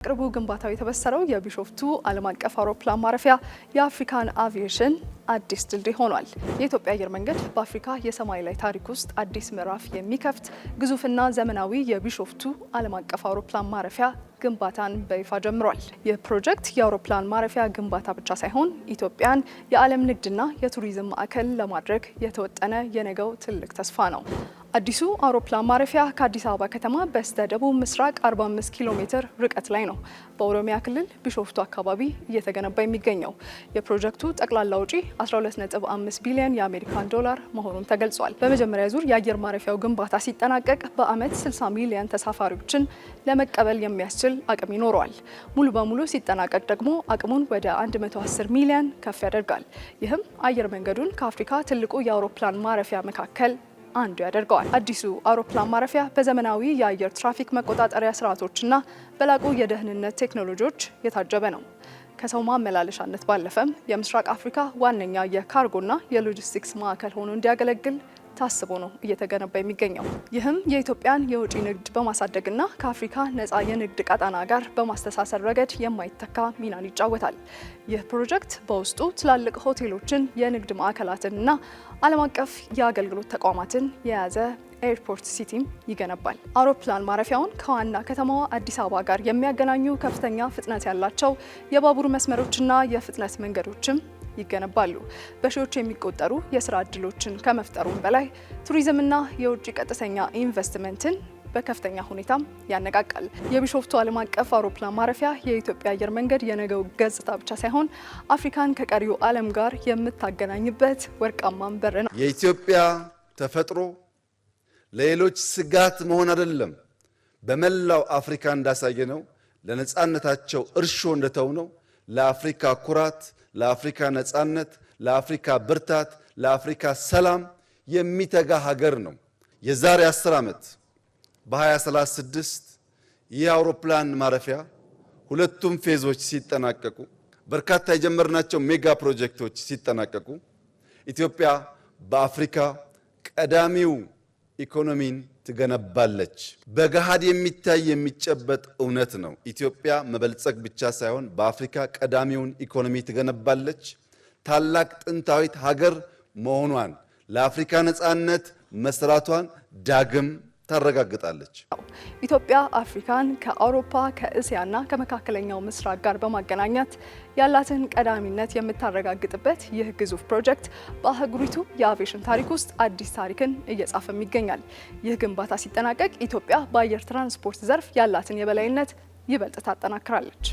ቅርቡ ግንባታው የተበሰረው የቢሾፍቱ ዓለም አቀፍ አውሮፕላን ማረፊያ የአፍሪካን አቪዬሽን አዲስ ድልድይ ሆኗል። የኢትዮጵያ አየር መንገድ በአፍሪካ የሰማይ ላይ ታሪክ ውስጥ አዲስ ምዕራፍ የሚከፍት ግዙፍና ዘመናዊ የቢሾፍቱ ዓለም አቀፍ አውሮፕላን ማረፊያ ግንባታን በይፋ ጀምሯል። ይህ ፕሮጀክት የአውሮፕላን ማረፊያ ግንባታ ብቻ ሳይሆን ኢትዮጵያን የዓለም ንግድና የቱሪዝም ማዕከል ለማድረግ የተወጠነ የነገው ትልቅ ተስፋ ነው። አዲሱ አውሮፕላን ማረፊያ ከአዲስ አበባ ከተማ በስተ ደቡብ ምስራቅ 45 ኪሎ ሜትር ርቀት ላይ ነው በኦሮሚያ ክልል ቢሾፍቱ አካባቢ እየተገነባ የሚገኘው። የፕሮጀክቱ ጠቅላላ ወጪ 12.5 ቢሊዮን የአሜሪካን ዶላር መሆኑን ተገልጿል። በመጀመሪያ ዙር የአየር ማረፊያው ግንባታ ሲጠናቀቅ በዓመት 60 ሚሊዮን ተሳፋሪዎችን ለመቀበል የሚያስችል አቅም ይኖረዋል። ሙሉ በሙሉ ሲጠናቀቅ ደግሞ አቅሙን ወደ 110 ሚሊዮን ከፍ ያደርጋል። ይህም አየር መንገዱን ከአፍሪካ ትልቁ የአውሮፕላን ማረፊያ መካከል አንዱ ያደርገዋል። አዲሱ አውሮፕላን ማረፊያ በዘመናዊ የአየር ትራፊክ መቆጣጠሪያ ስርዓቶችና በላቁ የደህንነት ቴክኖሎጂዎች የታጀበ ነው። ከሰው ማመላለሻነት ባለፈም የምስራቅ አፍሪካ ዋነኛ የካርጎና የሎጂስቲክስ ማዕከል ሆኖ እንዲያገለግል ታስቦ ነው እየተገነባ የሚገኘው። ይህም የኢትዮጵያን የውጭ ንግድ በማሳደግና ከአፍሪካ ነፃ የንግድ ቀጣና ጋር በማስተሳሰር ረገድ የማይተካ ሚናን ይጫወታል። ይህ ፕሮጀክት በውስጡ ትላልቅ ሆቴሎችን፣ የንግድ ማዕከላትንና ዓለም አቀፍ የአገልግሎት ተቋማትን የያዘ ኤርፖርት ሲቲም ይገነባል። አውሮፕላን ማረፊያውን ከዋና ከተማዋ አዲስ አበባ ጋር የሚያገናኙ ከፍተኛ ፍጥነት ያላቸው የባቡር መስመሮችና የፍጥነት መንገዶችም ይገነባሉ። በሺዎች የሚቆጠሩ የስራ ዕድሎችን ከመፍጠሩም በላይ ቱሪዝምና የውጭ ቀጥተኛ ኢንቨስትመንትን በከፍተኛ ሁኔታም ያነቃቃል። የቢሾፍቱ ዓለም አቀፍ አውሮፕላን ማረፊያ የኢትዮጵያ አየር መንገድ የነገው ገጽታ ብቻ ሳይሆን አፍሪካን ከቀሪው ዓለም ጋር የምታገናኝበት ወርቃማ በር ነው። የኢትዮጵያ ተፈጥሮ ለሌሎች ስጋት መሆን አይደለም። በመላው አፍሪካ እንዳሳየ ነው። ለነጻነታቸው እርሾ እንደተው ነው። ለአፍሪካ ኩራት፣ ለአፍሪካ ነጻነት፣ ለአፍሪካ ብርታት፣ ለአፍሪካ ሰላም የሚተጋ ሀገር ነው። የዛሬ 10 ዓመት በ2036 ይህ አውሮፕላን ማረፊያ ሁለቱም ፌዞች ሲጠናቀቁ፣ በርካታ የጀመርናቸው ሜጋ ፕሮጀክቶች ሲጠናቀቁ ኢትዮጵያ በአፍሪካ ቀዳሚው ኢኮኖሚን ትገነባለች። በገሃድ የሚታይ የሚጨበጥ እውነት ነው። ኢትዮጵያ መበልጸግ ብቻ ሳይሆን በአፍሪካ ቀዳሚውን ኢኮኖሚ ትገነባለች። ታላቅ ጥንታዊት ሀገር መሆኗን፣ ለአፍሪካ ነጻነት መስራቷን ዳግም ታረጋግጣለች። ኢትዮጵያ አፍሪካን ከአውሮፓ ከእስያና ከመካከለኛው ምስራቅ ጋር በማገናኘት ያላትን ቀዳሚነት የምታረጋግጥበት ይህ ግዙፍ ፕሮጀክት በአህጉሪቱ የአቪዬሽን ታሪክ ውስጥ አዲስ ታሪክን እየጻፈም ይገኛል። ይህ ግንባታ ሲጠናቀቅ ኢትዮጵያ በአየር ትራንስፖርት ዘርፍ ያላትን የበላይነት ይበልጥ ታጠናክራለች።